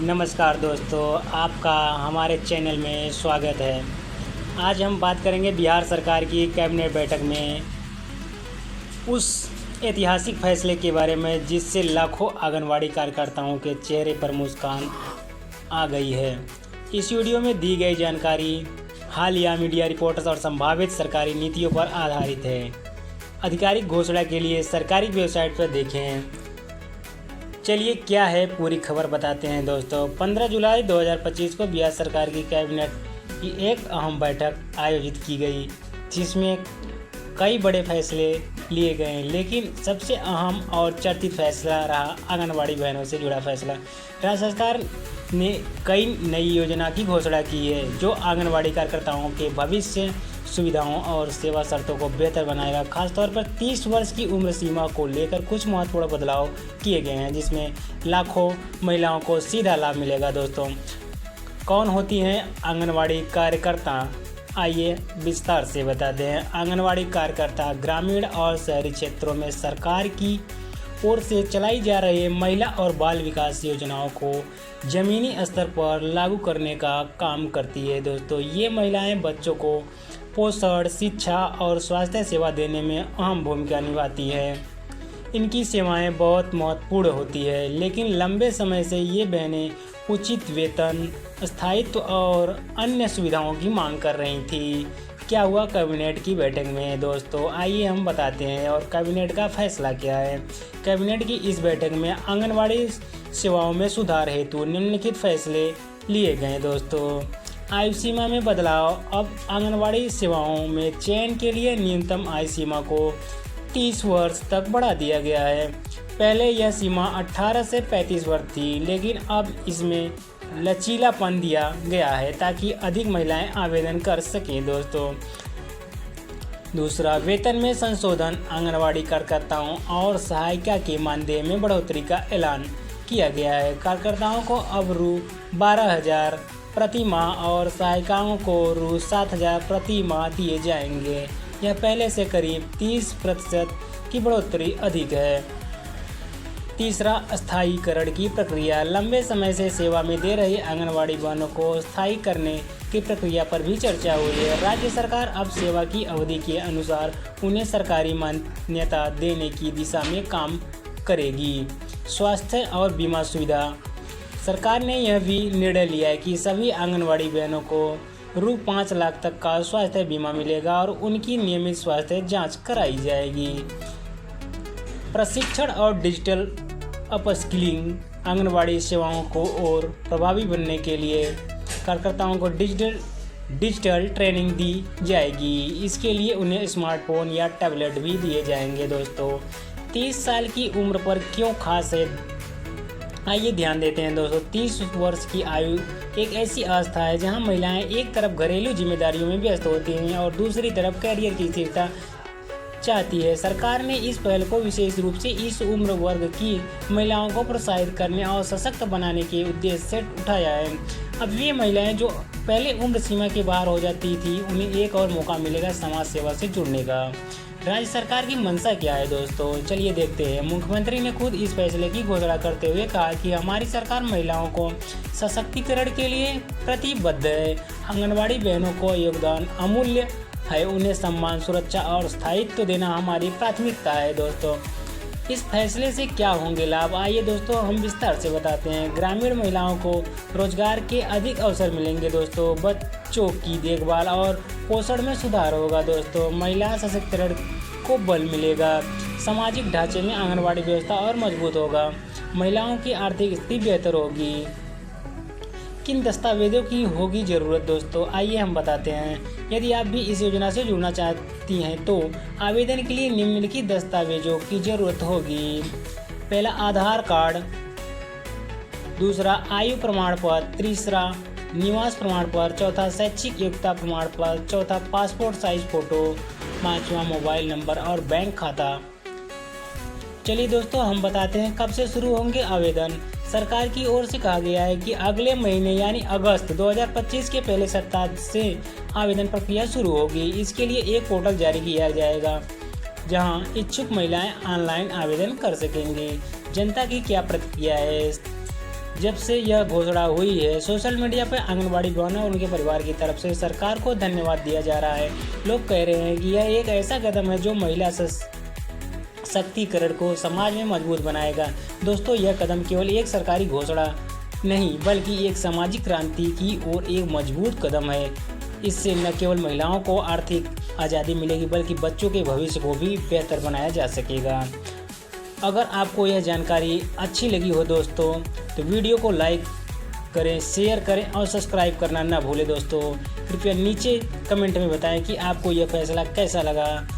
नमस्कार दोस्तों, आपका हमारे चैनल में स्वागत है। आज हम बात करेंगे बिहार सरकार की कैबिनेट बैठक में उस ऐतिहासिक फैसले के बारे में जिससे लाखों आंगनवाड़ी कार्यकर्ताओं के चेहरे पर मुस्कान आ गई है। इस वीडियो में दी गई जानकारी हालिया मीडिया रिपोर्ट्स और संभावित सरकारी नीतियों पर आधारित है। आधिकारिक घोषणा के लिए सरकारी वेबसाइट पर देखें। चलिए क्या है पूरी खबर बताते हैं दोस्तों। 15 जुलाई 2025 को बिहार सरकार की कैबिनेट की एक अहम बैठक आयोजित की गई, जिसमें कई बड़े फैसले लिए गए, लेकिन सबसे अहम और चर्चित फैसला रहा आंगनवाड़ी बहनों से जुड़ा फैसला। राज्य सरकार ने कई नई योजना की घोषणा की है जो आंगनवाड़ी कार्यकर्ताओं के भविष्य, सुविधाओं और सेवा शर्तों को बेहतर बनाएगा। खासतौर पर 30 वर्ष की उम्र सीमा को लेकर कुछ महत्वपूर्ण बदलाव किए गए हैं, जिसमें लाखों महिलाओं को सीधा लाभ मिलेगा। दोस्तों, कौन होती हैं आंगनवाड़ी कार्यकर्ता, आइए विस्तार से बताते हैं। आंगनवाड़ी कार्यकर्ता ग्रामीण और शहरी क्षेत्रों में सरकार की ओर से चलाई जा रही महिला और बाल विकास योजनाओं को ज़मीनी स्तर पर लागू करने का काम करती है। दोस्तों, ये महिलाएं बच्चों को पोषण, शिक्षा और स्वास्थ्य सेवा देने में अहम भूमिका निभाती है। इनकी सेवाएं बहुत महत्वपूर्ण होती है, लेकिन लंबे समय से ये बहनें उचित वेतन, स्थायित्व और अन्य सुविधाओं की मांग कर रही थी। क्या हुआ कैबिनेट की बैठक में दोस्तों, आइए हम बताते हैं और कैबिनेट का फैसला क्या है। कैबिनेट की इस बैठक में आंगनवाड़ी सेवाओं में सुधार हेतु निम्नलिखित फैसले लिए गए। दोस्तों, आयु सीमा में बदलाव। अब आंगनवाड़ी सेवाओं में चयन के लिए न्यूनतम आयु सीमा को 30 वर्ष तक बढ़ा दिया गया है। पहले यह सीमा 18 से 35 वर्ष थी, लेकिन अब इसमें लचीलापन दिया गया है ताकि अधिक महिलाएं आवेदन कर सकें। दोस्तों, दूसरा, वेतन में संशोधन। आंगनवाड़ी कार्यकर्ताओं और सहायिका के मानदेय में बढ़ोतरी का ऐलान किया गया है। कार्यकर्ताओं को अब रु 12,000 प्रति माह और सहायिकाओं को रु 7,000 प्रति माह दिए जाएंगे। यह पहले से करीब 30% की बढ़ोतरी अधिक है। तीसरा, स्थायीकरण की प्रक्रिया। लंबे समय से सेवा में दे रही आंगनवाड़ी बहनों को स्थायी करने की प्रक्रिया पर भी चर्चा हुई है। राज्य सरकार अब सेवा की अवधि के अनुसार उन्हें सरकारी मान्यता देने की दिशा में काम करेगी। स्वास्थ्य और बीमा सुविधा। सरकार ने यह भी निर्णय लिया है कि सभी आंगनवाड़ी बहनों को रु 5 लाख तक का स्वास्थ्य बीमा मिलेगा और उनकी नियमित स्वास्थ्य जांच कराई जाएगी। प्रशिक्षण और डिजिटल अपस्किलिंग। आंगनवाड़ी सेवाओं को और प्रभावी बनने के लिए कार्यकर्ताओं को डिजिटल ट्रेनिंग दी जाएगी। इसके लिए उन्हें स्मार्टफोन या टैबलेट भी दिए जाएंगे। दोस्तों, 30 साल की उम्र पर क्यों खास है, आइए ध्यान देते हैं। दोस्तों, 30 वर्ष की आयु एक ऐसी अवस्था है जहां महिलाएं एक तरफ घरेलू जिम्मेदारियों में व्यस्त होती हैं और दूसरी तरफ करियर की स्थिरता चाहती है। सरकार ने इस पहल को विशेष रूप से इस उम्र वर्ग की महिलाओं को प्रोत्साहित करने और सशक्त बनाने के उद्देश्य से उठाया है। अब ये महिलाएं जो पहले उम्र सीमा के बाहर हो जाती थी, उन्हें एक और मौका मिलेगा समाज सेवा से जुड़ने का। राज्य सरकार की मंशा क्या है दोस्तों, चलिए देखते हैं। मुख्यमंत्री ने खुद इस फैसले की घोषणा करते हुए कहा कि हमारी सरकार महिलाओं को सशक्तिकरण के लिए प्रतिबद्ध है। आंगनवाड़ी बहनों को योगदान अमूल्य है, उन्हें सम्मान, सुरक्षा और स्थायित्व देना हमारी प्राथमिकता है। दोस्तों, इस फैसले से क्या होंगे लाभ, आइए दोस्तों हम विस्तार से बताते हैं। ग्रामीण महिलाओं को रोजगार के अधिक अवसर मिलेंगे। दोस्तों, बच्चों की देखभाल और पोषण में सुधार होगा। दोस्तों, महिला सशक्तिकरण को बल मिलेगा। सामाजिक ढांचे में आंगनवाड़ी व्यवस्था और मजबूत होगा। महिलाओं की आर्थिक स्थिति बेहतर होगी। किन दस्तावेजों की होगी ज़रूरत दोस्तों, आइए हम बताते हैं। यदि आप भी इस योजना से जुड़ना चाहती हैं तो आवेदन के लिए निम्नलिखित दस्तावेजों की ज़रूरत होगी। पहला, आधार कार्ड। दूसरा, आयु प्रमाण पत्र। तीसरा, निवास प्रमाण पत्र। चौथा, शैक्षिक योग्यता प्रमाण पत्र। चौथा, पासपोर्ट साइज फ़ोटो। पाँचवा, मोबाइल नंबर और बैंक खाता। चलिए दोस्तों हम बताते हैं कब से शुरू होंगे आवेदन। सरकार की ओर से कहा गया है कि अगले महीने यानी अगस्त 2025 के पहले सप्ताह से आवेदन प्रक्रिया शुरू होगी। इसके लिए एक पोर्टल जारी किया जाएगा जहां इच्छुक महिलाएं ऑनलाइन आवेदन कर सकेंगी। जनता की क्या प्रतिक्रिया है, जब से यह घोषणा हुई है, सोशल मीडिया पर आंगनबाड़ी बहनों और उनके परिवार की तरफ से सरकार को धन्यवाद दिया जा रहा है। लोग कह रहे हैं कि यह एक ऐसा कदम है जो महिला सशक्तिकरण को समाज में मजबूत बनाएगा। दोस्तों, यह कदम केवल एक सरकारी घोषणा नहीं बल्कि एक सामाजिक क्रांति की ओर एक मजबूत कदम है। इससे न केवल महिलाओं को आर्थिक आज़ादी मिलेगी बल्कि बच्चों के भविष्य को भी बेहतर बनाया जा सकेगा। अगर आपको यह जानकारी अच्छी लगी हो दोस्तों, तो वीडियो को लाइक करें, शेयर करें और सब्सक्राइब करना ना भूलें। दोस्तों, कृपया नीचे कमेंट में बताएं कि आपको यह फैसला कैसा लगा।